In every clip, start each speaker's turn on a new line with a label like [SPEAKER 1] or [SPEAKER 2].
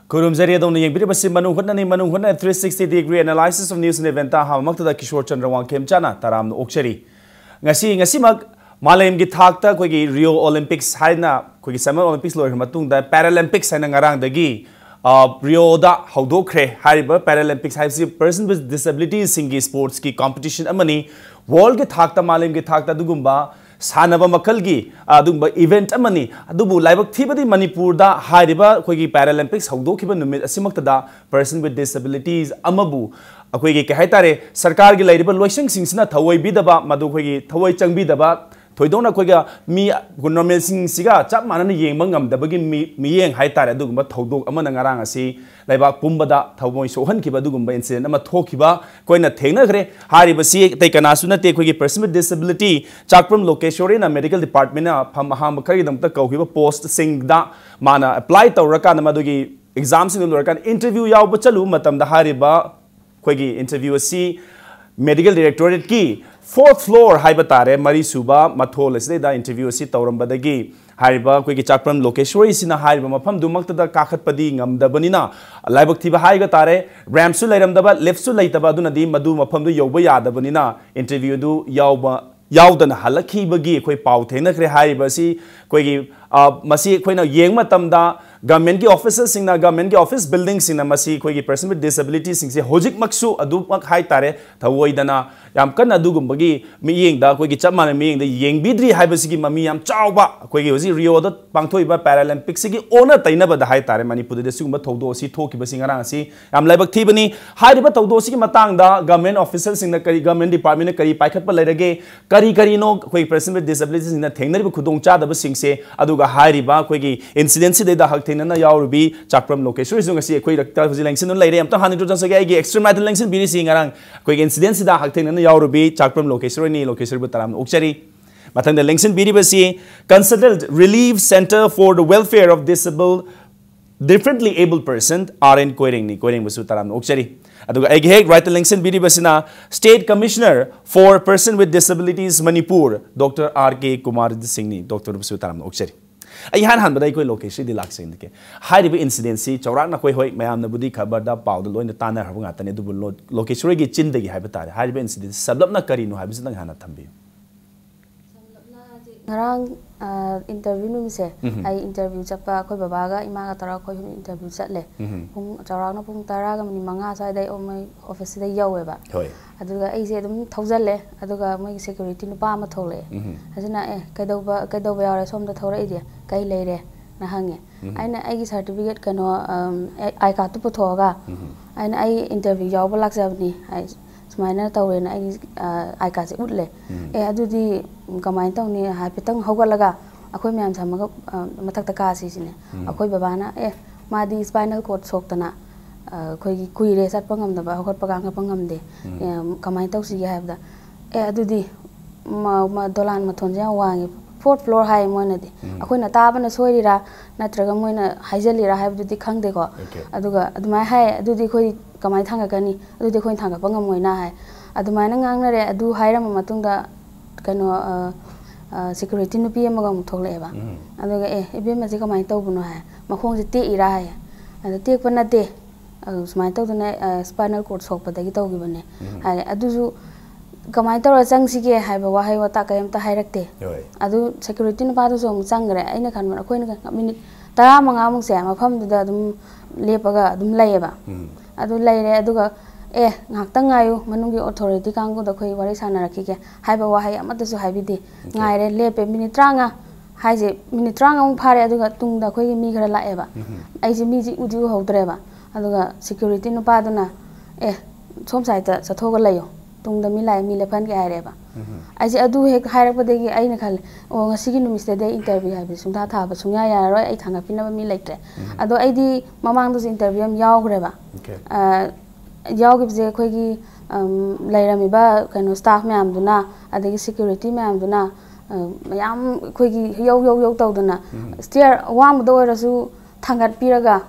[SPEAKER 1] Kurumzari adon yang biri basi Manung Hutna 360-degree analysis of news and event ha maktada Kishore Chandra Wangkem chana taram okshari ngasi mag malem gi thakta koi gi Rio Olympics haina koi gi Summer Olympics loi matung da Paralympics haina ngarang dagi Rio da haudokre hariba Paralympics haisi person with disabilities singi sports ki competition amani world gi thakta malem gi thakta dugumba Sanaba Makalgi, Adumba event amani, Adubu Libak Tibadi Manipurda, Hariba, Kogi Paralympics, Haudokiba Numit, Asimaktada, person with disabilities, Amabu, Akwegi Kaitare, Sarkargi Ladiba, Loishing Singsina, Tawai Bidaba, Maduki, Tawai Chang Bidaba, Toidona Koga, me, Gunomel Sing Siga, Chapman and Yangmangam, the begin me and Haitare, Dugumba, Todo, Amanangarangasi, Laiba Pumbada, Tawoi Sohan Kiba Dugumba incident, Amatokiba, Koina Tenagre, Haribasi, take an asuna, take a person with disability, Chakram location in a medical department, Pamahamakari, the Kohiba post sing da mana apply to Rakan Madugi exams in the Rakan interview Yabachalu, Matam the Hariba, Quagi interview C, medical directorate key. 4th floor Haibatare, Mari Suba, Matoles, the interview si Tauram Badagi, Hariba, Quiki Chakram, Lokeshwari, Sina Hariba, Mapam, Dumakta, Kakat Pading, the Banina, Libaktiva Haigatare, Ramsulam Daba, Lefsulaitaba, Dunadi, Madu, Mapam, the Yobaya, the Banina, interview do Yaudan Halaki Bagi, Quay Pautena, Hariba, si, Quagi, Masi, Quena, Yangmatamda. Government offices in the government office buildings in a Masi, Quagi person with disabilities, in Hojik Maksu, Adumak Haitare, Tawoidana, Yamkana Dugumbagi, meeing the Quagi Chaman, meaning the Yang Bidri Hibasiki Mamiam Chauba, Quagi was Rio, the Pangtoiba Paralympics, owner Tainaba the Haitare, Manipur, the Suma Todosi, Toki Basingarasi, I'm Labak Tibani, Haiba Todosi Matanga, government officers in the government department, Kari Paikapa, Kari Karino, Quagi person with disabilities in the Teneri Kudongcha, the Basingse, Aduga Hariba, Quagi incidents, the Tenana Yarubi, Chakram location, see a quick Langson lady, I'm 200 extra matter Langson be seeing around quick incidents that Hakten Yarubi, Chakram location with Taram Okshari. Matan the Langson Bidibasi considered Relief Center for the Welfare of Differently Abled Person are inquiring with Sutaram Okshari. Aduga right the Langson Bidibasina, State Commissioner for Person with Disabilities Manipur, Dr. R.K. Kumar Singh, Dr. Sutaram Okshari. I had hand, but I could location the laxing. High incidency, Chorana Koi, Mayam the Budi Kabada, Pow, the Loin the Tana, Havatan, the location chin the habitat, high incident, Sabna Karino, Habis Hana Tambi.
[SPEAKER 2] Interview me say, I interview Chapa, Kobaga, Imagatara, interview Satle, Charana Puntaraga, Manga, side on my office, the Yoweba. Aduga, I said, Tozale, Aduga, my security in Palma Tole. As in Kadova, some the Toradia, Kai lady, Nahange. I guess certificate can I got to Putoga, and I interview Yobalax Avenue. Minor Tawin, I got it woodley. I do the Gamantoni, Hapitan Hogalaga, a Quimiam Matakasi, a Quibabana, Madi spinal cord soktana, Quires at Pangam, the Bahopaganga Pangam de, Kamantosi have the air do the Dolan Matonja wang, 4th floor high money. A quina taban a soira, Natragamina, Hazelira have the Kangdego, Aduga, my high, do the Koi. Kamai Tangagani, do the coin tanga Pangamoina. At the mining angler, I do hire Matunda Cano security no PM Toleva. And the Ebimazica my tobuno, Mahon's tea irai, and the take one a day. My total spinal cord soap, but the Gito given. I do Kamaito Zangsige have a Wahai Takayam Tahirekte. I do security no part of Sangre, any kind of a minute. Taramang Sam, upon the Lepaga, Dum Leva. Adu laire aduga ngaktangayu manungi authority kangu da khoi wari sanaraki haiba wahai amatasu haibidi ngaire lepe minute 30 haije minute 30 mu phare aduga tungda khoi mi khara laeba aije mi ji udu hodreba aduga security no paduna som saita sathoga layo tungda mi lai mi lephan ge aireba aije adu hek hairakpadegi aina khal o ngasigi numiste de interview haibi sungtha thaba sungya yaroi ai thanga pinaba mi leitre ado aidi mamang du interview am yawgreba Yawgibze Kogi Lairamiba, kind of staff ma'am duna, at the security ma'am duna, Mayam Kogi Yo Toduna. Steer one door as you Tangat Piraga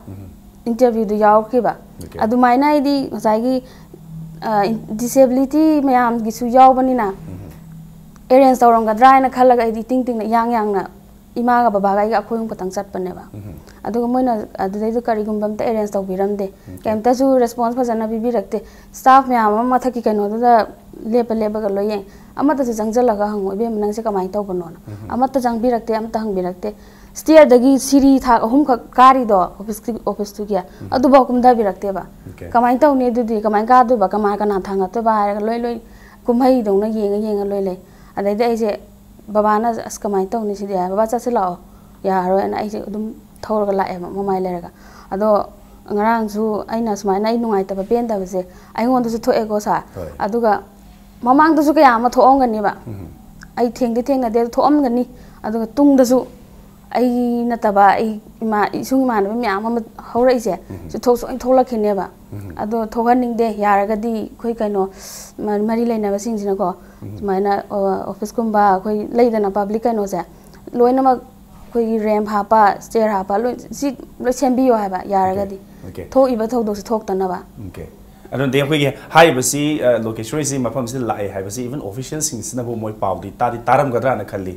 [SPEAKER 2] interview the Yawkiba. Adu my ID was I disability ma'am Gisu Yawanina. Areas Toranga dry and a color editing young imaga babaga iga akhoi um patang chat paneba aduga moina adudai du karigum bam ta arrange taw biramde kemta su response phajana bibi rakte staff me ama mathaki kaino da lepa lepa ga loye amata su jangjala ga hango be manang se kamai taw bano amata jang bi rakte amata hang bi rakte stair dagi siri tha ahum kha kari do office tu kya adu ba kum da bi rakte ba kamai taw ne du di kamai ga du ba kamai kana thanga to ba loi loi kumhai dong na yenga loi loi adai dai je babana as kamai taw ni sidi baba cha se lao ya ro na ai je dum thor ga la e mamai le ga ado ngarang su aina smai na ai nungai ta ba pen da ba se ai ngon du su tho ego sa aduga mamang du su ka ya ma tho ong ga ni ba ai theng na de tho om ga ni aduga tung da su ai na ta ba ai ima isung ma na me ama haurai se su tho so ai tho la khine ba ado tho ga ning de ya ra ga di khoi kaino mari lai na ba sing jina ko mai na office kum ba khoi lai da na public kaino se loi na ma khoi ramp ha pa stair ha pa loi si loi sembi yo ha ba ya ra ga di tho iba tho do su thok ta na ba
[SPEAKER 1] adon de khoi hai basi location si mapam si lai hai basi even officials sing sina bo moi pau di taram gadra na khali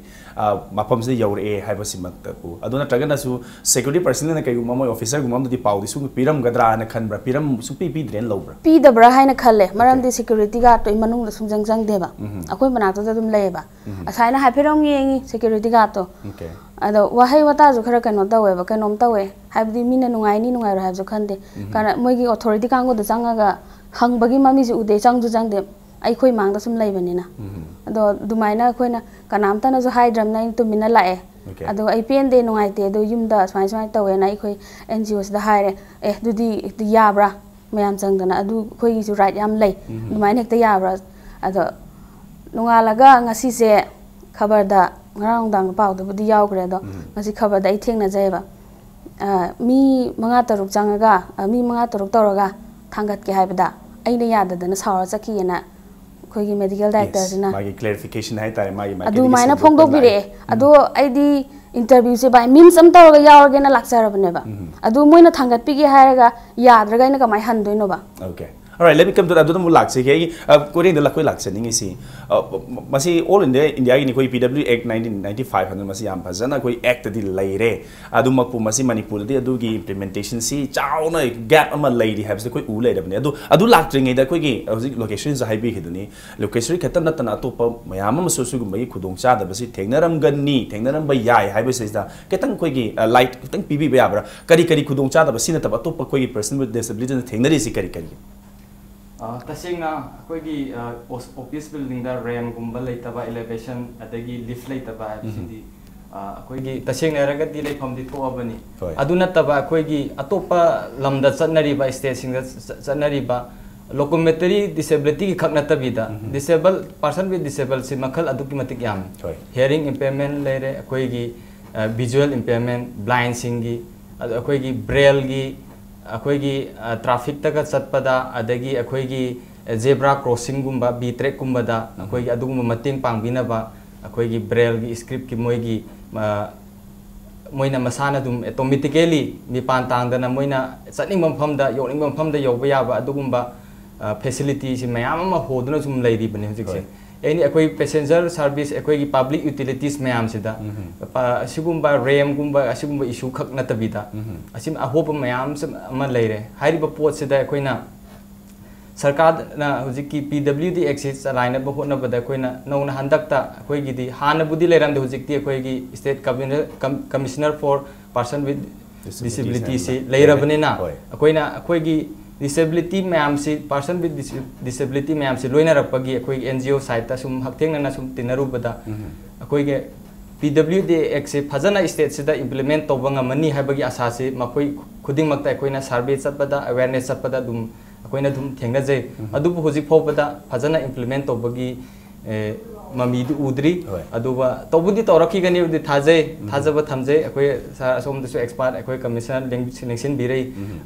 [SPEAKER 1] mapam si yaur e hai basi mak ta ku adona tragana su security personnel na kai gum moi officer gum di pau di su piram gadra na khan bra piram su pi dren lo bra
[SPEAKER 2] pi da bra hai na khalle maram di security guard to manung da sung jang de ba akoi mana to da dum le ba asai na hai piram yengi security guard to ado wahai wata ju khara kano tawe ba kanom tawe habdi mina nungai ni nungai ra ju khande kana moi gi authority kango da changa ga hang bagi mami ju ude chang ju jang de ai khoi mang da sum lai bani na ado dumaina khoi na kanam ta na ju hai dram na tu mina la e ado ai pen de nungai te do yum da smai tawe na ai khoi NGOs da hai re du di ya bra mayam chang da na adu khoi ju right yam lai dumaina hekta ya bra ado nunga laga ngasi se khabar da ngarang dang pau da budi yaw gre do ngasi khabar da I theng na jai ba mi manga taruk changaga mi manga taruk toroga thangat ke haibda aina yada da na sawra chaki na khoi gi medical director na
[SPEAKER 1] magi clarification hai tare magi
[SPEAKER 2] adu maina phongdok bire adu aidi interview se by means am toroga yaw ge na laksar bane ba adu moina thangat pi ge hairaga yadraga ina kamai handoi no ba
[SPEAKER 1] okay alright let me come to that do lakse ke korean de lakoi lakse ningi si masi all in India ni koi PW Act 1995 han masi yam phajana koi act di laire adu makpu masi Manipur di adu gi implementation si chauna gap ama lady habs koi u le dabne adu laktringe da koi gi location za haibi khiduni location khatan natana to pa mayam ma so su gum gi khudong cha da basi thengnaram ganni thengnaram ba yai haibi se da ketang koi gi light ketang pb ba bra kari khudong cha da basi na ta to pa koi gi person with disability thengnari si kari
[SPEAKER 3] tasingna akoigi office building da ramp gumba leitaba elevation adagi lift leitaba sidi akoigi tasingna ragati leifam di thoabani aduna taba akoigi atopa lamda chatnari ba state singa chatnari ba locomotory disability ki khakna tabida disabled person with disabled si makhal aduki matik yam hearing impairment lere akoigi visual impairment blind singi akoigi braille gi akoigi traffic taga chatpada adagi akoigi zebra crossing gumba b track gumba da akoigi adugumba mating pangbina ba akoigi braille gi script ki moigi moina masana dum automatically mi pan tang da na moina chatning mpham da yoning mpham da yoba ya ba adugumba facility si mayam ma hoduna sum leiri bane hujikse any akoi passenger service akoi gi public utilities mayam sida asigumba ram gumba asigumba issue khak na tabida asim ahopa mayam ama leire hairiba pot sida akoi na sarkar na hujiki PWD access line ba hona bada akoi na nona handakta akoi gi di hana budi leram de hujikti akoi gi state commissioner for person with disability si leira bane na akoi gi disability mayam si person with disability mayam si loina rakpagi akoi NGO site ta sum hakteng na sum tinaru bada akoi ge PWD Act se phajana state sida implement tobanga mani habagi asase makoi khuding makta akoi na survey chatpada awareness chatpada dum akoi na dum thengna jai adu hojik phobada phajana implement tobagi mami du udri aduba tobudi toraki gani udi thajai thajaba thamjai akoi asom dasu expert akoi commissioner selection birei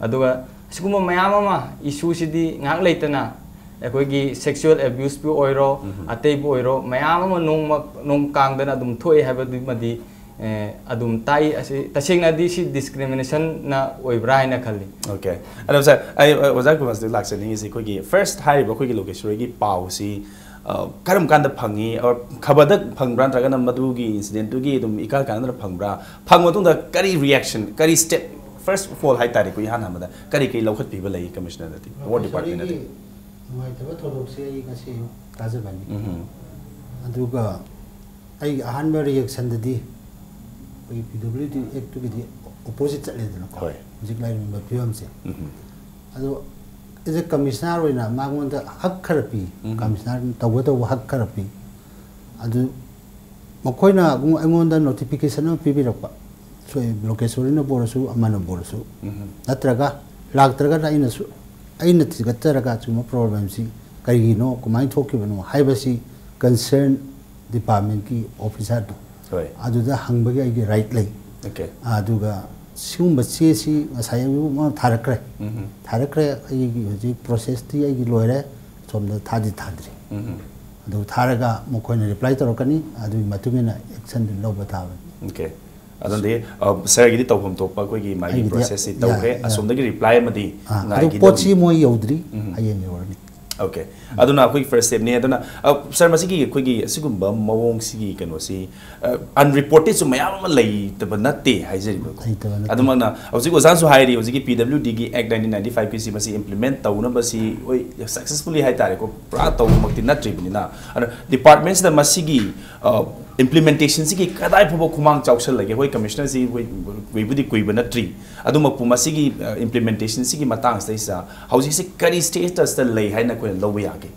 [SPEAKER 3] aduga siguma mayama ma issue sidi ngak leitana akoi gi sexual abuse bu oiro atei bu oiro mayama ma nong kang dana dum thoi haba du madi adum tai asi tasingna di si discrimination na oibra na khali
[SPEAKER 1] okay and I was like was like lakse ningi si koi gi first high ba koi gi location gi pau si karam kanda phangi or khabadak phangbran tragana madugi incident tugi dum ikal kana phangbra phangmatung da kari reaction kari step first of all hai tari ko ihan hamada kari kai lokhat people lai commissioner ati what department ati
[SPEAKER 4] mai taba tholok se ai ngasi tajabani aduga ai ahanba reaction dadi ai PWD act to di opposite chale dana ko jik lai member pm se adu is a commissioner oina magonda hak kharapi commissioner tawada hak kharapi adu makoina angonda notification pibirakpa so location na borasu amana borasu natraga lagtraga aina tigataraga chuma problem si karigino kumai thokibano haibasi concern department ki officer to aduda hangbagi ai right lai
[SPEAKER 1] okay
[SPEAKER 4] aduga सिगुम बच्चे सी सायु मा थारक्रे थारक्रे आई जी process ती आई लोयरे सोमदा थादि थाद्रि अदु थारगा मखोइन reply तोरकनी अदु मतुमेना action लौब थाब
[SPEAKER 1] okay अदंदे sir गिदि तौफम तोपा कोगी मागी process सी तौरे असोमदगी reply मदि
[SPEAKER 4] अदु पोची मोय यौद्रि आयेन योरनी
[SPEAKER 1] okay aduna koi first step ne aduna sir masigi koi gi sigumba mawong sigi kano si unreported so mayam lai tabanatte haijeri aduma na hauji ozan so hairi hauji PWD gi act 1995 ki si masi implement tawna basi oi successfully hai tare ko pra taw makti natri binina departments da masigi implementation sigi kadai phobo khumang chawsal lage hoi commissioner si hoi budi koi banatri aduma pu masigi implementation sigi matang sa hauji se kari status da lai hai na low yage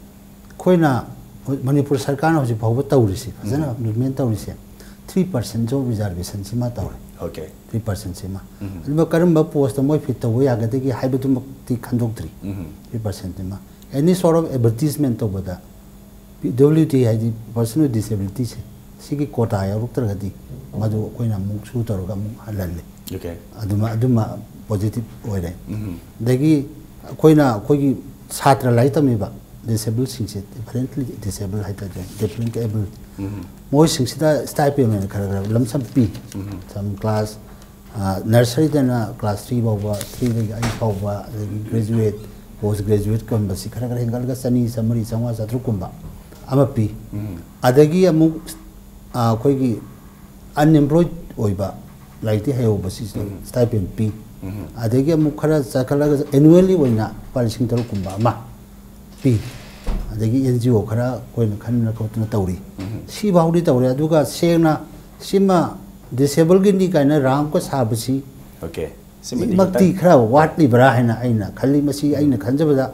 [SPEAKER 4] koina manipur sarkar na hoji bhawba tawrisi jana movement tawrisi 3% job reservation sima tawre
[SPEAKER 1] okay
[SPEAKER 4] 3% sima alba karamba post moy fit taw yaga degi haibatu makti khandokdri 3% ma any sort of advertisement to bada PWD haji person with disability se sigi quota ya ruktar gadi madu koina muk su taroga mu halalle
[SPEAKER 1] okay
[SPEAKER 4] aduma positive oire degi koina kogi छात्र लाई तमीबा disable सिंसे differently disable हाइता different able मोय सिंसिदा stipend खरा lump sum पी सम क्लास नर्सरी देना क्लास 3 बाबा 3 दे आई बाबा ग्रेजुएट पोस्ट ग्रेजुएट कम बसी खरा हेंगल गा सनी समरी संवा सत्रु कुंबा अमा पी अदगी अमु कोइगी अनएम्प्लॉयड ओइबा लाइटी हायो बसी stipend P adegi amu khara chakalaga annually oina palising taru kumba ma pi adegi NGO khara koina khanna khotna tawri si baudi tawri aduga sena sima disable gi ni kaina ram ko sabasi
[SPEAKER 1] okay
[SPEAKER 4] makti khara wat li bra haina aina khali masi aina khanjabada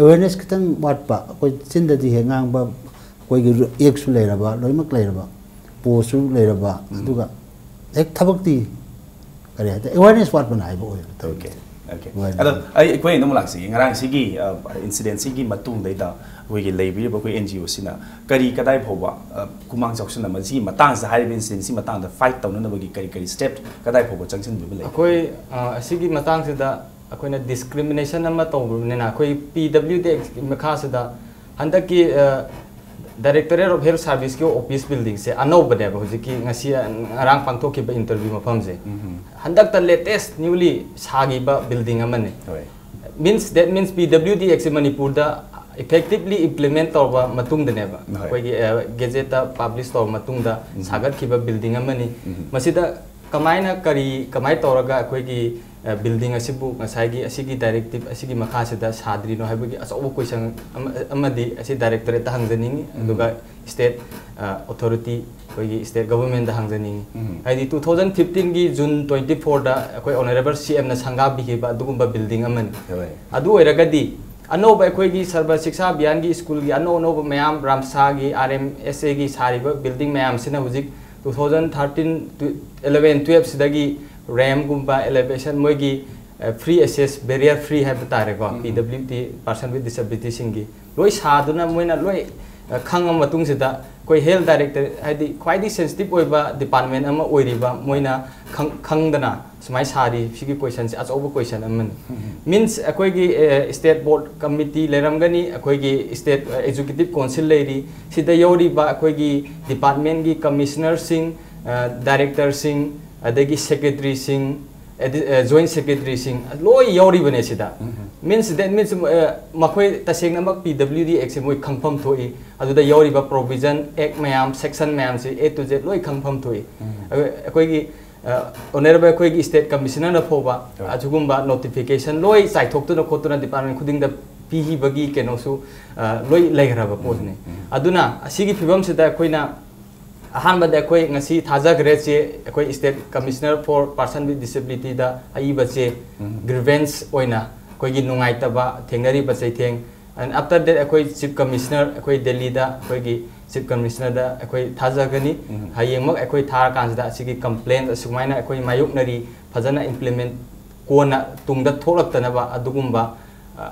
[SPEAKER 4] awareness kitang wat pa koi chinda di hengang ba koi gi ek su leiraba loimak leiraba po su leiraba aduga ek thabakti awareness what bana ibo
[SPEAKER 1] okay okay ado ai koi no mulak si ngarang sigi incident sigi matung dai da we gi leibi ba koi NGO sina kari kadai phoba kumang chauction na ji matang sa hai incident si matang da fight taw na ba gi kari step kadai phoba changchen bi lai
[SPEAKER 3] koi sigi matang se da koi na discrimination na ma taw ne na koi PWD makha se da handaki Directorate of Health Service ki office building se anau bane ba hojiki ngasi arang pangthok ki ba interview mafam se handak the latest newly sagi ba building amane that means PWD ex Manipur da effectively implement tor ba matung dane ba koi gazette publish tor matung da sagat ki ba building amane masida kamai toraga koi ki building asibu ngasai asigi directive asigi makha se da sadri no haibagi asaw question amadi asi directorate ta hangjaning aduga state authority koi state government da hangjaning haidi 2015 gi June 24 da koi honorable CM na sanga bi ba dugumba building amani adu oiragadi anoba koi gi sarva shiksha abhiyan gi school gi ano mayam ramsa gi RMSA gi sariba building mayam sina hujik 2013 11 12 sidagi RAM gumba elevation moigi free access barrier free have tare ko PWD person with disability singi loi saduna moina loi khangam matung sida koi health director hadi quite sensitive oiba department ama oiriba moina khangdana smai sari sigi questions as over question aman means akoi gi state board committee leram gani akoi gi state executive council leiri sida yori ba akoi gi department gi commissioner sing director sing adagi secretary sing joint secretary sing loi yauri bane sida means that means makhoi taseng namak PWD act se moi khangpham thoi aduda yauri ba provision act mayam section mayam se A to Z loi khangpham thoi akoi gi honorable akoi gi state commissioner na phoba ajugumba notification loi sai thok tu na khotuna department khuding da pi bagi kenosu loi laigra ba post ne aduna asigi phibam sida akoi na ahan bada akoi ngasi thaja gre che akoi state commissioner for person with disability da ai ba che grievance oina akoi gi nungai ta ba thengnari ba chai theng and after that akoi chief commissioner akoi delhi da akoi gi chief commissioner da akoi thaja gani hayeng mak akoi thar kan da asigi complaint asumaina akoi mayuk nari phajana implement kona tungda tholak ta na ba adugumba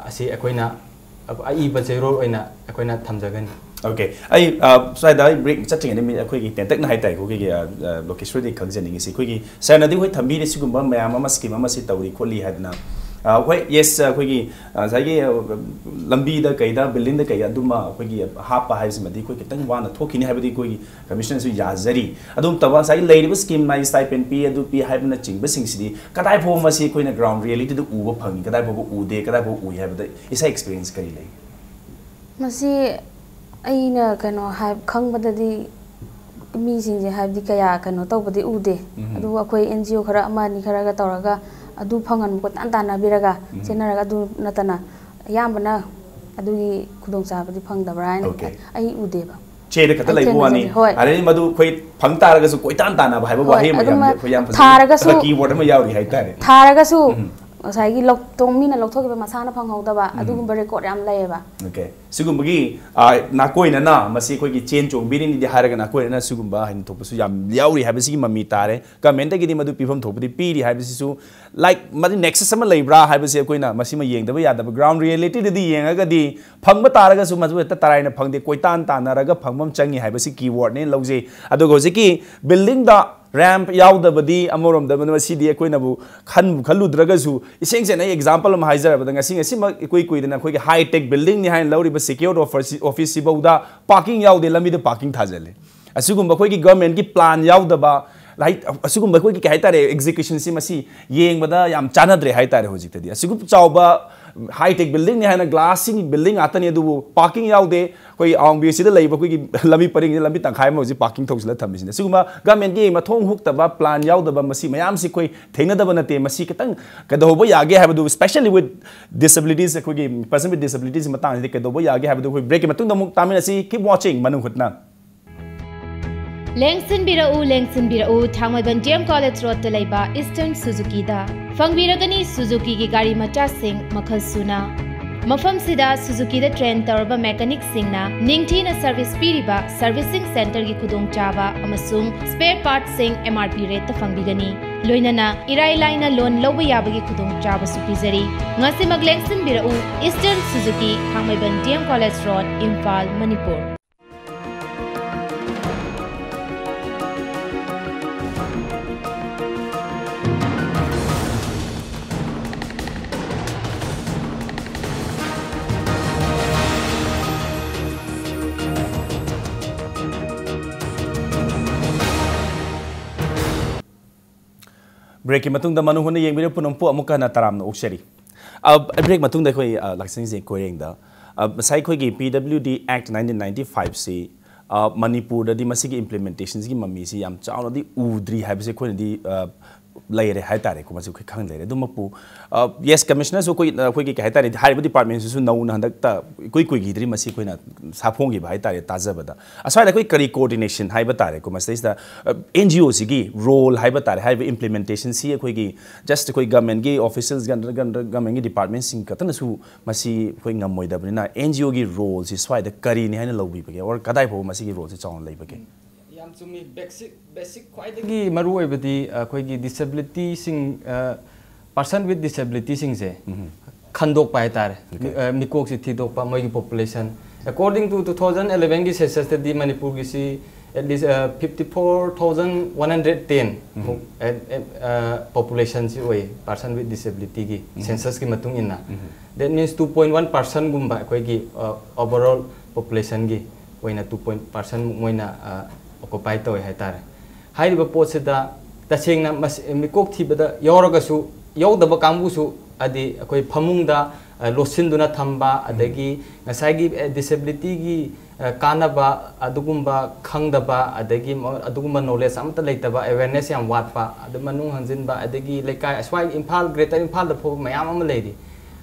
[SPEAKER 3] asi akoi na ai ba che role oina akoi na thamjagani
[SPEAKER 1] Okay, I so I break chatting and I quickly take na high quickly location the concerning is quickly. So na di ko thambi ni sigumba mayama maski mama si tawri ko li had na. Wait, yes, quickly. Sagi lambi da kaida building da kaya duma quickly half a house madi quickly tang wana talking have the quickly commission su yazari. Adum tawa sagi lady was scheme my stipend p adu p have na ching basing city. Kadai po masi ko na ground reality the uwa pang kadai po ude kadai po u have the is experience kari lai.
[SPEAKER 2] Masi aina kano have khang badadi mi sing je have di kaya kano taw badi ude adu akoi NGO khara amani khara ga tawraga adu phangan ko tan tan na biraga chenaraga adu natana yambana adu gi khudong cha badi phang da brain ai ude ba
[SPEAKER 1] che de kata lai buani are madu khoi phang taraga su koi tan tan na ba hai ba he yam
[SPEAKER 2] tharaga su
[SPEAKER 1] keyboard ma yauri hai tare
[SPEAKER 2] tharaga su osai lok tong mina lok thoki ba masana phang hau da ba adu gum record yam lai ba
[SPEAKER 1] okay sugum gi na koi na masi khoi gi chen chong birin di haraga na koi na sugum ba hin thop su yam yauri ha bisi mami tare comment gi di madu pifam thop di pi di ha bisi su like madi next sama lai bra ha bisi koi na masi ma yeng da ba ya da ground reality di yeng ga di phang ba taraga su madu ta tarai na phang de koi tan tan na raga phang mam changi ha bisi keyword ne loje adu go ki building da ramp yaud da badi amorom da bana si di koi na bu khalu draga su iseng se na example ma haijar ba ngasi ngasi ma koi koi da na koi high tech building ni hain lauri ba secure office si bauda parking yaud de lami da parking thajale asugum ba koi ki government ki plan yaud da ba like asugum ba koi ki kai tare execution si masi yeng ba da yam chana dre hai tare hojik tadi asugum chawba high tech building ni haina glassing building atani du parking yaud de koi ang bi si da lei ba koi ki lami paring lami tangkhai ma ji parking thosla thami sin asuguma government ki ma thong huk ta ba plan yaud da ba masi mayam si koi theina da ba na te masi katang ka do ba yage ha ba du especially with disabilities koi ki person with disabilities matang de ka do ba yage ha ba du koi break matung da muk tamina si keep watching Manung Hutna
[SPEAKER 5] Lengsin birau Thangmaiban DM College Road ta leiba Eastern Suzuki da fangbiragani Suzuki gi gari macha sing makhal suna mafam sida Suzuki da train tarba mechanic singna ningthina service piriba servicing center gi khudong chaba amasung spare parts sing MRP rate ta fangbigani loinana irai laina loan loba yabagi khudong chaba su pizari ngasi mag lengsin birau Eastern Suzuki Thangmaiban DM College Road Imphal Manipur
[SPEAKER 1] break matung da Manung Hutna yeng bi punam pu amuka na taram na okseri break matung da khoi laksing je koyeng da sai khoi gi PWD Act 1995 si Manipur da di masigi implementations gi mami si yam chauna di udri haibse khoi di laire hai tare ko masu khang laire dum pu yes commissioner so koi gi hai tare hai department su nau na handak ta koi gi dri masi koi na saphong gi hai tare taza bada asai da koi kari coordination hai batare ko masai da NGO si gi role hai batare hai implementation si koi gi just koi government gi officials government gi department sing ka tan su masi koi ngamoi da bina NGO gi role si swai da kari ni hai na lobi bage or kadai pho masi gi role si chaun lai bage
[SPEAKER 3] Sumi basic quite the maru badi koi disability sing person with disability sing se khandok pai tar mikok si thidok pa moi population according to 2011 gi census di Manipur gi si at least 54,110 population si oi person with disability gi census gi matung inna that means 2.1% gumba koi gi overall population gi oina 2% moina occupy to hai tare hai ba pot se da तसेंगना मिकोक थीबदा यौरगसु यौदब कांगबुसु अदि अखोई फमुंगदा लोसिंदुना थंबा अदगी ngसाइगी disability की कानबा अदुगुंबा खंगदबा अदगी अदुगुंबा knowledge अमता लेतबा awareness याम वाटपा अदु मनुंग हंजिनबा अदगी लेकाय अस्वाई Imphal greater Imphal the फो मयाम अम लेदी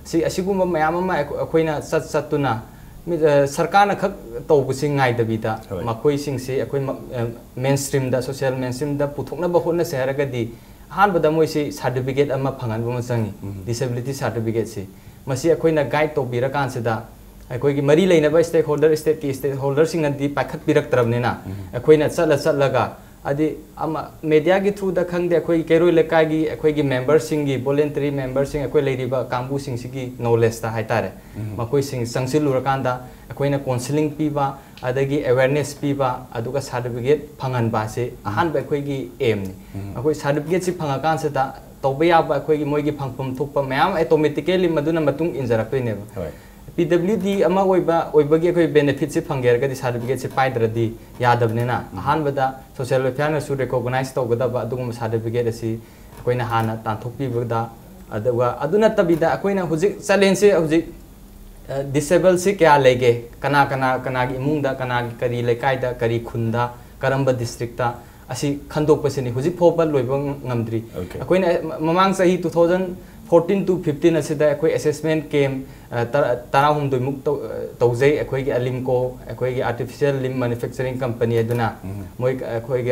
[SPEAKER 3] सी असिगुंबा मयाम अम अखोइना सत्तुना सरकार न खक तौबसिंग गाइदबीदा मखोइसिंग से अखोइ mainstream दा social mainstream दा पुथोकना बहोना से हरगदी हानबदा मोइसे सर्टिफिकेट अमा फंगन बम संगी डिसेबिलिटी सर्टिफिकेट से मसी अखोइना गाइड तौबिरा कानसेदा अखोइगी मरी लेनबा स्टेक होल्डर स्टेट की स्टेक होल्डर सिंग नदी पाखत पिरक तरबनेना अखोइना चलगा अदि अमा मीडिया की थ्रू द खंगदे अखोइ केरोइ लेकागी अखोइगी मेंबर सिंगी वॉलंटरी मेंबर सिंग अखोइ लेरिबा कांगबु सिंग सिगी नॉलेज ता हाइतारे मखोइ सिंग संगसिलुरकांदा अखोइना काउंसलिंग पीबा अदगी अवेयरनेस पीबा अदुगा सर्टिफिकेट फंगनबा से अहानबा अखोइगी एम नि अखोइ सर्टिफिकेट सि फंगाकान से ता तौबा याबा अखोइगी मोइगी फंगफम थोकपा मयाम ऑटोमेटिकली मदुना मतुंग इंजरक्तोइनेबा PWD अमा ओइबगी अखोइ बेनिफिट से फंगेरगदी सर्टिफिकेट से पाइद्रदी यादबनेना अहानबदा सोशल वेलफेयर न सु रिकॉग्नाइज तौगदबा अदुगुम सर्टिफिकेट असि अखोइना हाना तांथोकपीबदा अदुगा अदुना तबिदा अखोइना हुजिक चैलेंज से हुजिक डिसेबल से क्या लेगे कना की इमुंगदा कना की करी लेकायदा करी खुंदा करंब डिस्ट्रिक्टा असि खंदोकपसिनी हुजिक फोबल लोइबा ngamdri अखोइना ममांग सही 2014 to 15 asida अखोइ असेसमेंट केम तराहुमदोइ मुक तौजै अखोइगी अलिमको अखोइगी आर्टिफिशियल लिम मैन्युफैक्चरिंग कंपनी अदुना मोइ अखोइगी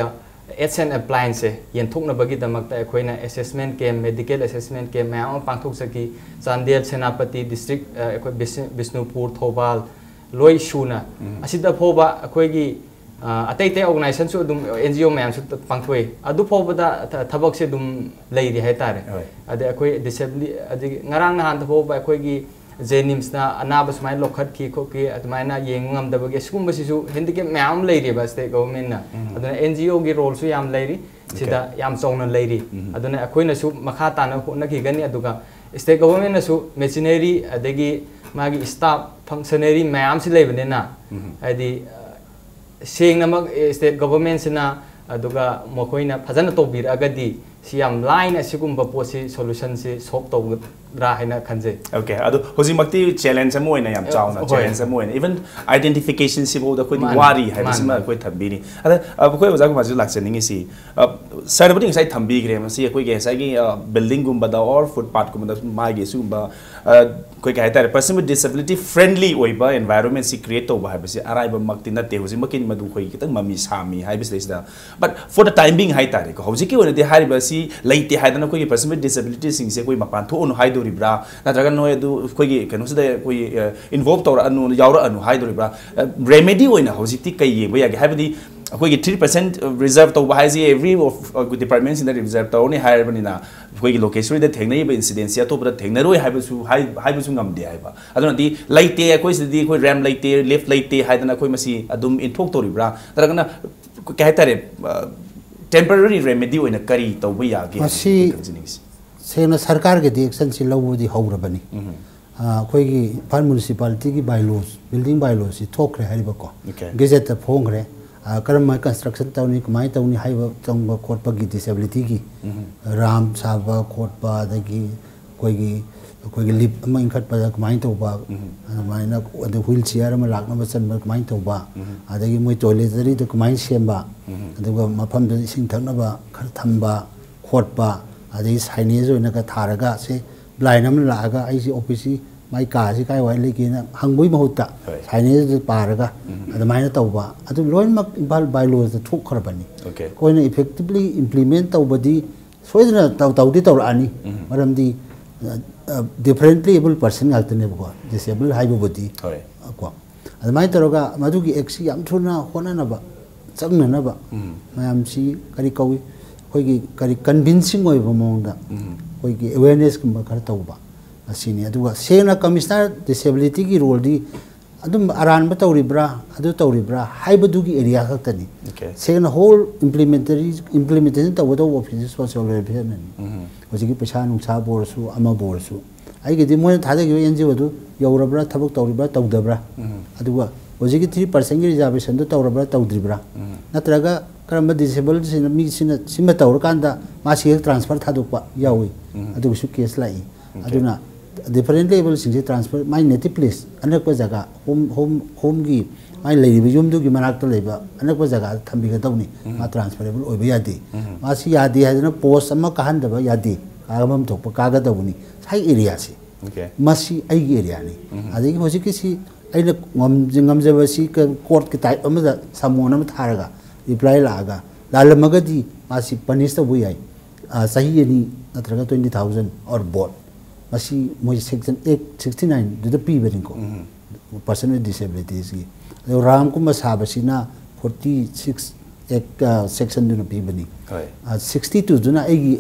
[SPEAKER 3] एड्स एंड अप्लायंस येंथोकनबगी दमकता अखोइना असेसमेंट केम मेडिकल असेसमेंट केम मयाम पांथोक सकी चांदेल सेनापति डिस्ट्रिक्ट अखोइ बिष्णुपुर थौबाल लोइ सुना असिदा फोबा अखोइगी अतै तै ऑर्गेनाइजेशन सु दुम एनजीओ मयाम सु पांथोय अदु फोबदा थबक से दुम लेरि हाइतारे अदे अखोइ डिसेबिलिटी अदि ngarang na han फोबा अखोइगी जेनिम्स ना अनाब सुमाय लोखत की खोकी अदमायना येंगम दबगे सुकुम बसिसु हिंदके मयाम लेरि बा स्टेट गवर्नमेंट ना अदुना एनजीओ गी रोल सु याम लेरि सिदा याम चौना लेरि अदुना अखोइना सु मखा ताना होनकी गनि अदुगा स्टेट गवर्नमेंट ना सु मेशिनरी अदगी मागी स्टाफ फंक्शनरी मयाम से लेबनेना अदि सेंगनमक स्टेट गवर्नमेंट सिना अदुगा मखोइना फजन तौबिरगदी सियाम लाइन असिगुम्बा पोसी सॉल्यूशन से सॉल्व तौगद्रा हैना खंजे
[SPEAKER 1] ओके अदु होजिमक्ति चैलेंज अम होइना याम चाउना चैलेंज अम होइना इवन आइडेंटिफिकेशन सिबो द कोइ वारी हैबसिमा कोइ थबीनी अदा अब कोइ वजाग माजु लाक्सनिंग सी सरबदिंग साइ थंबीग्रे मसी कोइ के साइ बिल्डिंग गुम्बा द और फुटपाथ गुम्बा द मागे सुगुम्बा कोइ के हाइतारे पर्सन विथ डिसेबिलिटी फ्रेंडली ओइबा एनवायरनमेंट सि क्रिएट तौबा हैबसि अराइबा मक्ति नते होजिमकिन मदु खोइ कितंग ममी सामी हैबसिदा but for the time being हाइतारे को होजिकि ओनदे हारिबा लेते हाइदना कोई पर्सन विथ डिसेबिलिटी सिंग से कोई मपान थोनु हाइदोरिब्रा नत्रगा नोय दु कोई कनोसदे कोई इन्वॉल्व तौर अनु यावरा अनु हाइदोरिब्रा रेमेडी ओइना होजिति कै येबो यागे हाइबदि कोई 3% रिजर्व तौबा हाइजि every departments in the reserve तौनी हाइरबनिना कोई लोकेशन दे थेंगनैबा इंसिडेंट्स या तोबदा थेंगनरोय हाइबसु हाइबसु नgamदे हाइबा अदुनादि लेते कोई सिदि कोई रैम लेते लेफ्ट लेते हाइदना कोई मसी अदुम इनथोक तोरिब्रा नत्रगना कहतारे टेम्पररी रेमेडी ओइना करी तौबा यागे
[SPEAKER 4] मसी सेना सरकार के एक्शन से लौबदी हौरबनी अखोइगी इम्फाल म्युनिसिपालिटी की बायलॉज बिल्डिंग बायलॉज से थोखरे हाइबको गेजेट फोंगरे करम कंस्ट्रक्शन तौनी कमाय तौनी हाइबा चंगबा खोटपगी डिसेबिलिटी की राम साबा खोटपा दगी कोई लिप अमा इंखटपा कमाय तौबा माइना अदे व्हील चेयर अमा लाकना चनबा कमाय तौबा अदगी मोय टॉयलेटरी तो कमाय सेमबा अदुगा मफम द इसिंग थकनबा खर थंबा खोटपा अदगी साइनेज ओइना का थारगा से ब्लाइन अमा लागा आइसी ऑफिस माइ कासी काय वाइ लेकिन हंगबुई महुता साइनेज पारगा अदमाइना तौबा अदु लोइनमक इम्फाल बायलॉज द थोखरबनी कोइना इफेक्टिवली इम्प्लीमेंट तौबदी सोइदना तौदी तौरानी मरमदी differently able person galtene ko disable haibu body ko admai taroga madugi exi yam thuna hona na ba changna na ba mayam si kari kawi koi gi kari convincing oi ba mongda koi gi awareness kum kar tauba asini aduga sena commissioner disability ki role di adum aran ba tawribra adu tawribra haibu dugi area khaktani sena whole implementation tawdo office social welfare ni होजिकी पैसा नुसा बोरसु अमा बोरसु आइगे दि मोय थादे गे NGO दु यौरब्रा थबक तौरिब्रा तौदब्रा अदुवा होजिकी 3% की reservation दु तौरब्रा तौद्रिब्रा नत्रगा karamba disable sina mi sima tawr kanda ma si transfer thadukpa yawi adu su case lai aduna different level sing transfer my native place anak pa jaga home gi my lady yum du gi manak ta leba anak pa jaga thambi ga tawni ma transferable oi ba yadi ma si yadi hadna post ama kahan da ba yadi agam thok pa kaga tawni sai area si ma si ai gi area ni adigi hoji ki si aina ngam jaba si court ki type ama da samona ma tharaga reply laga lalamagadi masi punish to buyai sahi ni natraga 20,000 or board masi moi section 869 the p berinko person with disabilities gi ram kuma sabasina 46 ek section duna p bani 62 duna egi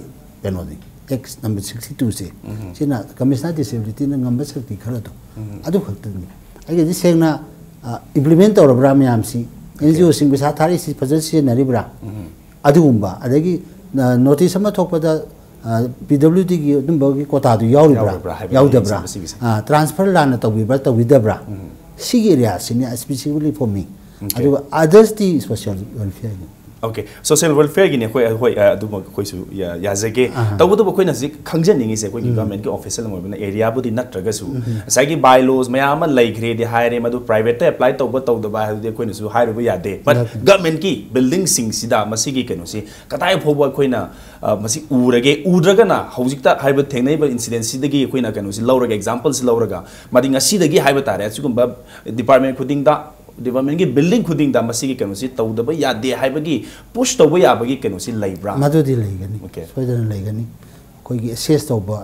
[SPEAKER 4] penodi x number 62 se sina commissioner disability na ngamba sakti kharado adu khaktani agi sengna implement or bram yamsi NGO sing bisa thari si pajasi naribra adugumba adagi notice ama thokpada PWD gi dumba gi kota du yaudabra transfer lana tawibra tawidabra sigi area sini specifically for me aduga others the social welfare
[SPEAKER 1] Okay, social welfare gini koi aduma koi su ya zage tawu tu koi nasi khangjan ningi se koi government ki official mo bina area budi nat raga su sagi bylaws mayama lai grade di hire madu private te apply tawu da ba de koi nasu hire bu ya de but government ki building sing sida masi gi kenu si katai phoba koi na masi uraga na hojik ta hire thengnai ba incident si dagi koi na kenu si lauraga example si lauraga madinga si dagi hire tare sugumba department khuding da development ki building khuding da masi ki kenu si tawdaba ya de haibagi push tawba ya bagi kenu si laibra
[SPEAKER 4] madudi laigani soidana laigani koi gi assess tawba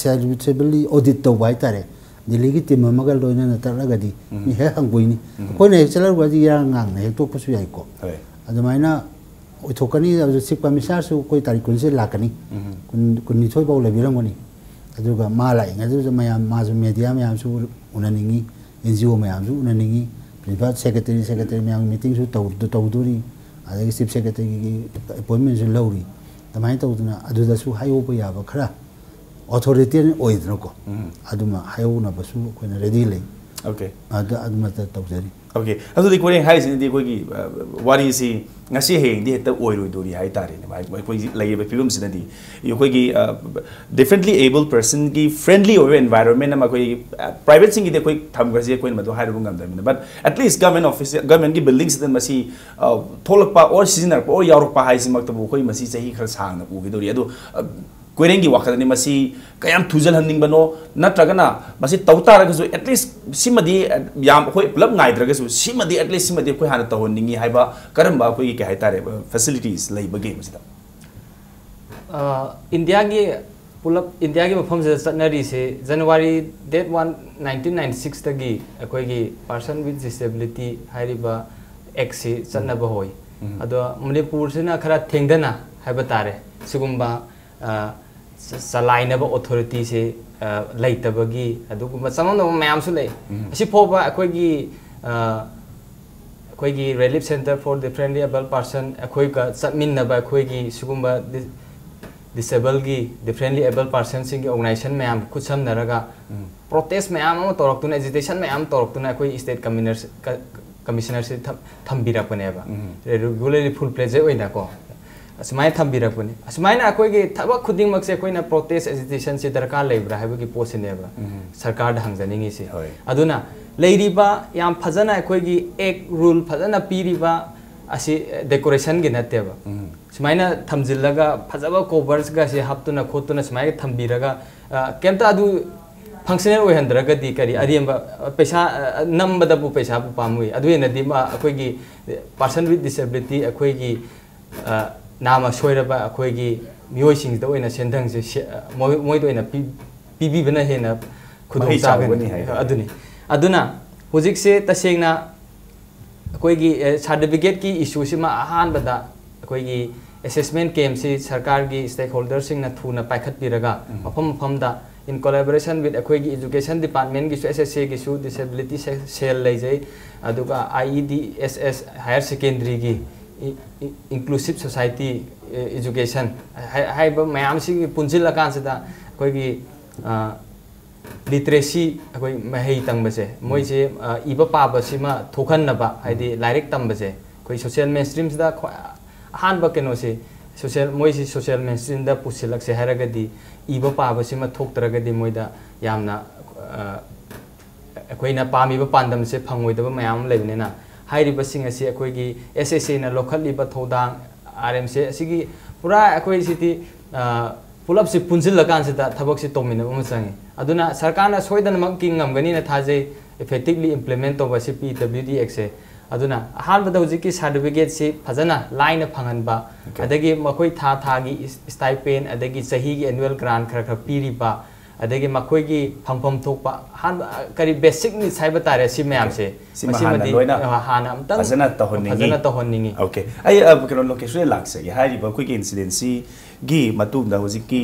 [SPEAKER 4] salutability audit tawba tare dili gi team magal loina na taraga di ni he hangboini koi na chalar gadi ya ngang na to pusu yai ko adumaina othokani adu sik pamisar su koi tari kun se lakani kun ni thoi baw labirangoni aduga mala inga du mayam ma media mayam su unaningi NGO mayam su unaningi Private secretary meeting su tawduri adagi chief secretary appointment su lauri tamai tawduna aduda su hayo ba ya ba khara authority oidna ko aduma hayo na basu ko na ready le
[SPEAKER 1] okay
[SPEAKER 4] aduma ta tawjari
[SPEAKER 1] okay adu di koring hai sin di ko gi wari si ngasi heng di heta oiroi dori hai tare ne bai ko lai ba film sin di yo ko gi differently able person gi friendly or environment ma ko private sing di ko tham ga je ko ma do hai ru ngam da but at least government office government gi buildings den masi tholak pa or seasoner or yarok pa hai si mak ta ko masi sahi khar sang na u gi dori adu koirengi wakadani masi kayam thujal handing bano natragana masi tawta ragasu at least simadi yam hoi plab ngai dragasu simadi at least simadi koi hana tawningi haiba karamba koi ke haitare facilities lai bage masida
[SPEAKER 3] India gi pulap India gi mafam se satnari se January date 1 1996 tagi koi gi person with disability hairiba x se satnaba hoi ado Manipur sena khara thengdana haiba tare sigumba salainaba authority se laitabagi aduguma samam mayam su lei asi phoba akoi gi relief center for differently able person akoi ka satminnaba akoi gi sugumba disabled gi differently able person sing organization mayam kucham naraga protest mayam ama toraktuna agitation mayam toraktuna akoi state commissioner se thambira paneba regularly full pledge oina ko asmai thambira puni asmai na koi ge thaba khuding mak se koi na protest agitation se darkar leibra haiba gi post ne ba sarkar da hangjaningi se aduna leiriba yam phajana koi gi ek rule phajana piriba asi decoration gi natte ba asmai na thamjillaga phajaba covers ga se haptuna khotuna asmai thambiraga kemta adu functional oi handraga di kari ariamba pesa number da bu pesa bu pamui adu ena di ma koi gi person with disability koi gi nama soiraba akoi gi mioi sing da oina sendang se moi do ina pp bana hena khudong sa aduna hojik se tasengna akoi gi certificate ki issue sima ahan bada akoi gi assessment camp se sarkar gi stakeholder sing na thuna paikhat piraga mafam da in collaboration with akoi gi education department gi SSA gi su disability cell leijai aduga IEDSS higher secondary gi inclusive society education hai ba mayam si punjil la kan sada koi gi literacy koi mahei tang ba se moi je iba pa ba sima thokhan na ba hai di direct tam ba se koi social mainstream da हान बकेनो से social मोइसी social मेंस्ट्रीम दा पुसिलक से हरगदी इबो पाबसी मा थोक्तरगदी मोइदा यामना अखोइना पामीबा पांदम से फंगोइदबा मयाम लेबनेना हाइरिबसिंग असी अखोइगी SSA ना लोखलिबा थोदांग RM से असिगी पूरा अखोइ सिटी पुलप से पुंजिलकान से थबक से तोमिनबा मचंगे अदुना सरकार ना सोइदनमक किंगमगनी ना थाजे इफेक्टिवली इम्प्लीमेंट तोबा से पीडब्ल्यूडी से अदुना अहानबदा हुजिकी सर्टिफिकेट से फजना लाइन फंगनबा अदगी मखोइ थागी स्टाइपेंड अदगी सहीगी एनुअल ग्रांट खर खर पीरिबा अदगी मखोइगी फंगफम थोकपा हान करी बेसिक नीड्स हाइबा तारे सि मैम से मसिमदी हाना अमतंग फजना तोहनिंगी
[SPEAKER 1] ओके आई अब कनो लोकेशन लाक्से हाइरिबा कोइ इंसिडेंसी गी मतुंदा हुजिकी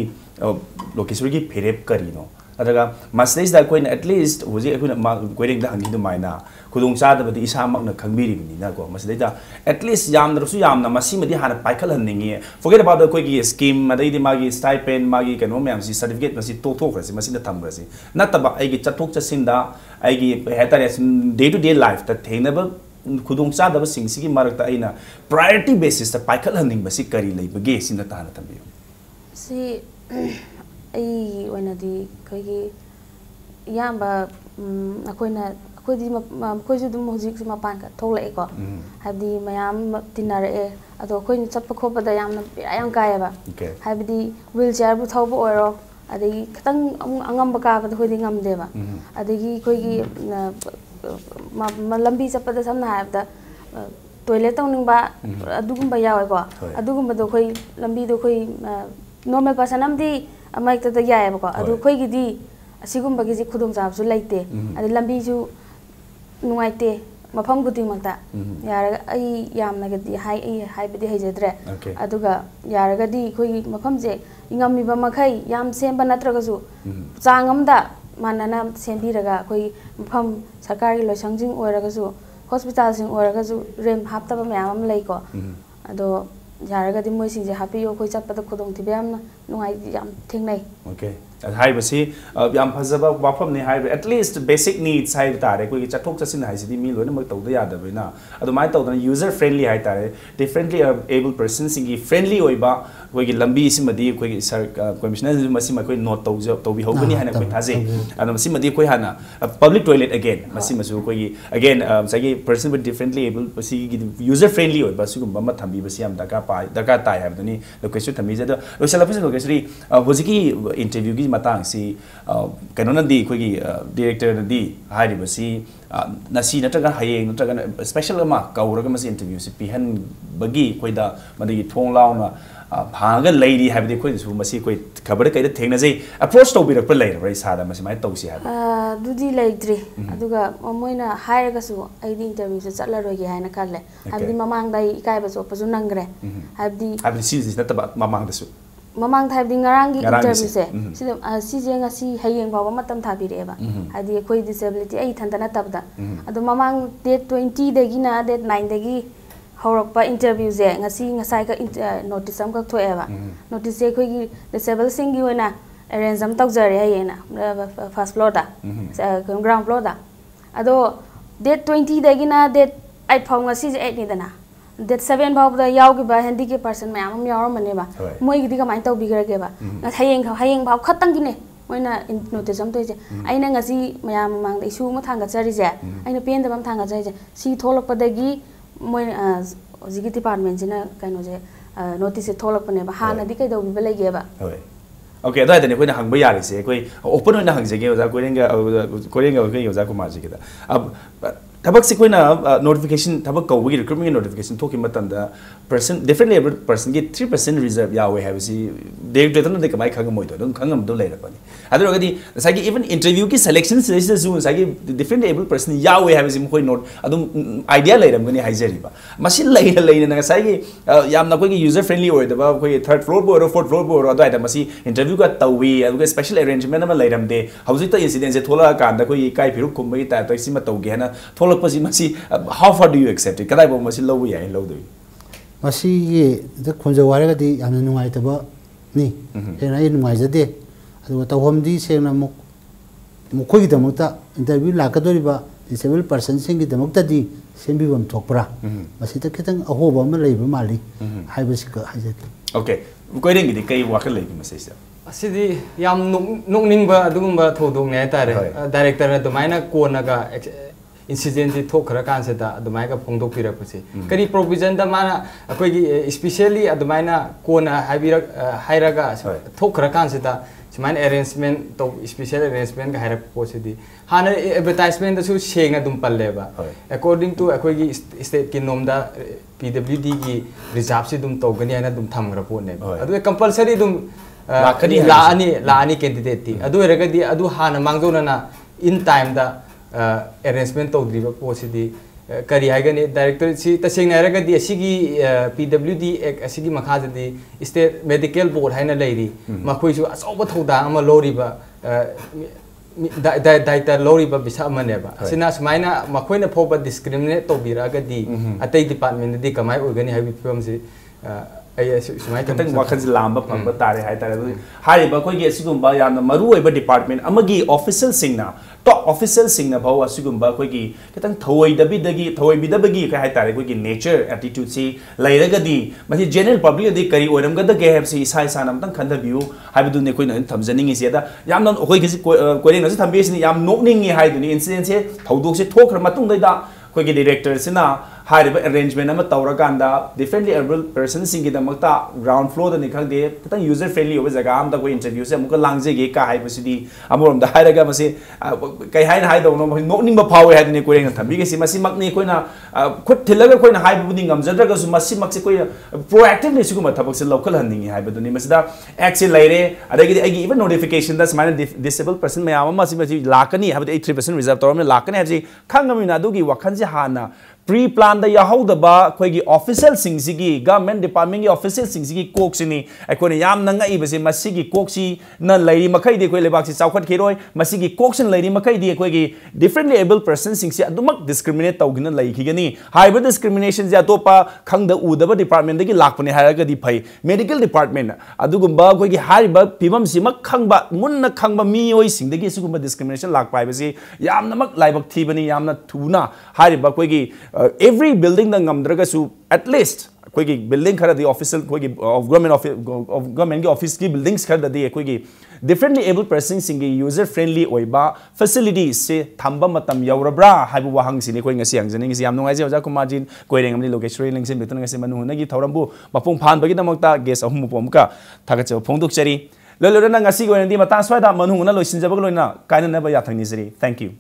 [SPEAKER 1] लोकेशन गी फेरेप करिनो अदगा मसलेस दा कोइन एटलीस्ट हुजि अखुना कोइरिंग दा हंगी दुमाइना खुदुंग चादबदि इसामकना खंगबिरिबिनिना को मसलेदा एटलीस्ट यामदरसु यामना मसिमदि हाना पाइखल हन्निंगी फॉरगेट अबाउट द कोइगी स्कीम मदैदि मागी स्टाइपेंड मागी कनो मैम सि सर्टिफिकेट मसि तोथोखरसि मसिना थमरसि नतबा आइगी चथोक चसिंदा आइगी हेतारे डे टू डे लाइफ ता थेंगनबा खुदुंग चादब सिंगसिगी मरकता आइना प्रायोरिटी बेसिस ता पाइखल हन्निंग बसि करि लेबगे सिना ताना थम्बियो
[SPEAKER 2] सी आई ओइनादी कोइगी याबा अखोइना कोइदी कोइजु दुम होजिक से मपान का थोलए को हाबदी मयाम तिनारे अदो कोइन चप्प खोपदा यामना याम कायबा हाबदी व्हील चेयर बु थौबो ओइरो अदगी खतंग अंगम बकाबदा कोइदी ngamदेबा अदगी कोइगी लंबी चप्पदा समना हाबदा टॉयलेट तौनिंगबा अदुगुंबा यावेको अदुगुंबदो कोइ लंबी दो कोइ नॉर्मल पर्सन अमदी अमाइकता यायबको अदु कोइगिदी असिगुंबगी जी खुदुम चाबसु लेते अदि लंबीजु नुआइते मफम गुदिमंता यारगा आई यामनगदी हाइबदी हाइजद्रे अदुगा यारगदी कोइ मफम जे इंगमिबा मखै याम सेंबा नत्रगसु चांगमदा मानना सेंबिरगा कोइ मफम सरकारी लोसंजिंग ओरगसु हॉस्पिटल सिंग ओरगसु रेम हापतबा मयाम लैको अदो यारगदी मोइसिंजे हापियो कोइ चप्पदा खुदोंग थिबेम नुआइ याम थेंगनै
[SPEAKER 1] ओके हाइबसी याम फजबा वाफमने हाइब एटलीस्ट बेसिक नीड्स हाइब तारे कोइ चथोक चसिन हाइसिदी मी लोइन मक तौदा यादबैना अदुमाय तौदना यूजर फ्रेंडली हाइ तारे डिफरेंटली एबल पर्सन सिंगी फ्रेंडली ओइबा कोइ लंबी सिमदी कोइ सर कमिश्नर मसी मकोइ नोट तौज तौबी होगनी हाना कोइ थाजे अदम सिमदी कोइ हाना पब्लिक टॉयलेट अगेन मसी मसु कोइ अगेन सगी पर्सन विथ डिफरेंटली एबल पसी यूजर फ्रेंडली ओइबा सुगुम बम थंबी बसी याम दका ताय हाबदनी लोकेशन थंबी जदो लोसलपस लोकेसरी होजिकी इंटरव्यू की matang si kano na di koi director na di hari ba si nasi na taga hayeng na taga special ama kaura ka mas interview si pihan bagi koi da madagi thong lao na bhaga lady have the koi su masi koi khabar kai da thengna jai approach to bi rak pa lai rai sa da masi mai to si ha
[SPEAKER 2] dudi laitri aduga moina hire ga su ai di interview se chatla roi gi haina khalle habdi mamang dai kai ba so pa su nangre habdi
[SPEAKER 1] si na ta mamang da su
[SPEAKER 2] mamang thai di ngarang gi interview se si je nga si hayeng ba matam thabire ba hadi khoi disability ai thandana tabda adu mamang date 20 dagi na date 9 dagi horok pa interview je nga si nga sai ka notice am ka thoe ba notice je khoi gi disabled sing gi wena arrange am tok jare hayena first floor da ground floor da ado date 20 dagi na date 8 phau nga si je 8 ni dana date 7 भाव दा यावगी बा handicap person ma'am हम यावर मने बा मोइ गिदी कमाइ तौ बिगरगे बा hayeng भाव खतंग गिने मोइना नोटिस हम तोइजे आइना ngasi मैम मांग द इशू म थांगा चरी जे आइना पेन दबम थांगा चरी जे सी थोलक पदगी मोइ जिगी डिपार्टमेंट जिना काइनो जे नोटिस से थोलक पने बा हाना दि कै दौ बिबे लगे बा
[SPEAKER 1] ओके अदा दने कोइ हंगबा यारि से कोइ ओपन होइना हंगजेगे ओजा कोरेंगा कोइ ओजा को माजिगे दा अब थबक से कोइना नोटिफिकेशन थबक कौबगी रिक्रूटमेंट नोटिफिकेशन थोकि मतंदा पर्सन डिफरेंटली एबल पर्सन के 3% रिजर्व यावे हैबसी डायरेक्टर न कमाइ खंग मोइदो दम खंगम दो लेरपनी अदरगदी सागी इवन इंटरव्यू की सिलेक्शन से जु सागी डिफरेंट एबल पर्सन यावे हैबसी कोइ नोट अदम आइडिया लेरमगनी हाइजरिबा मसिन लेना सागी यामना कोइ यूजर फ्रेंडली ओइदबा कोइ थर्ड फ्लोर बोरो फोर्थ फ्लोर बोरो अदाइदा मसि इंटरव्यू का तवी अदुगा स्पेशल अरेंजमेंट म लेरमदे हौजिता इंसिडेंट से थोला कांदा कोइ काइ फिरु कुमबगी ता तो सिमा तौगे हना how far do you accept it? Kadai bo masi low ya low do.
[SPEAKER 4] Masi ye the kunja wara di amna nungai taba ni. Ena in nungai jade. Adu ta hom di se na mukoi da muta interview la ka dori ba disabled person singi damakta di sembibam thokpra masita khitang ahoba ma leiba mali haibasika haijaki
[SPEAKER 1] okay koi rengi di kai wakal legi masisa
[SPEAKER 3] asidi yam nokningba adugumba thodong ne tare director na domaina kona ga incident di thokra kan se da adumai ga phongdok pira puse kari provision da mana akoi gi especially adumaina kona haibira hairaga thokra kan se da siman arrangement to special arrangement ga haira posidi hana advertisement da su sheng na dum palle ba according to akoi gi state ki nom da PWD gi reserve si dum to gani ana dum thamgra po ne adu compulsory dum laani candidate ti adu eraga di adu hana mangdona na in time da arrangement to driba posidi kari haigani director si taseng eraga di asigi PWD ek asigi makhaja di state medical board haina leiri makhoi su asoba thoda ama loriba data loriba bisa maneba sina smaina makhoi na phoba discriminate to biraga di atai department di kamai organi habi film si
[SPEAKER 1] Katang wakansi lamba pangba tare hai tare hari ba koi ge sigumba yamna maru oiba department amagi official singna top official singna bhawa sigumba koi gi katang thoi bidabagi ka hai tare koi gi nature attitude si lairaga di masi general public di kari oiram ga da ge have si isai sanam tang khanda view hai bidu ne koi na thamjaning is ya da yamna koi gi koi na si thambe si yam nokning hai du ni incident se thodok se thokra matung da koi gi director sina high arrangement ama tauraganda differently able persons singi damakta ground floor da nikhang de kitang user friendly over jaga am da ko interview se amuka langje ge ka hai basidi amoram da hai raga masi kai hai do no nokning ba phawe hai ni ko reng thambi ge si masi mak ni koina khut thilaga koina hai bu ni ngam jadraga su masi mak se koi proactively su ma thabak se local handing hai bu ni masida action laire adagi agi even notification das mine disabled person me ama masi lakani ha 83% reserve toram lakani ha ji khangami na du gi wakhan ji hana pre-plan da yahodaba koigi official singsi government department ki official singsi ki kok sini akone yam nanga ibase masigi koksi na lairi makai de koi lebak si chawkhat khiroi masigi koksin lairi makai de koigi differently able person singsi adumak discriminate tawgina lai khigani haiba discrimination ja topa khangda udaba department da ki lakpane haraga di phai medical department adugumba koigi haiba pibam simak khangba munna khangba mi oi singdagi sugumba discrimination lakpai basi yamna mak laibak thibani yamna thuna haiba koigi every building the ngamdraga su at least koi gi building khara the official koi gi of government office ki buildings khara the koi gi differently able persons singi user friendly oiba facilities se thamba matam yaurabra haibu wahang sini koi ngasi angjani ngasi yam nungai je oja kumajin koi rengam ni location link sen betun ngasi manu na gi thorambu mapung phan bagi damakta guest ahum pom ka thagache phongduk chari lolorana ngasi go ndi mata swada manu na loisin jabag loina kaina na ba ya thangni sri thank you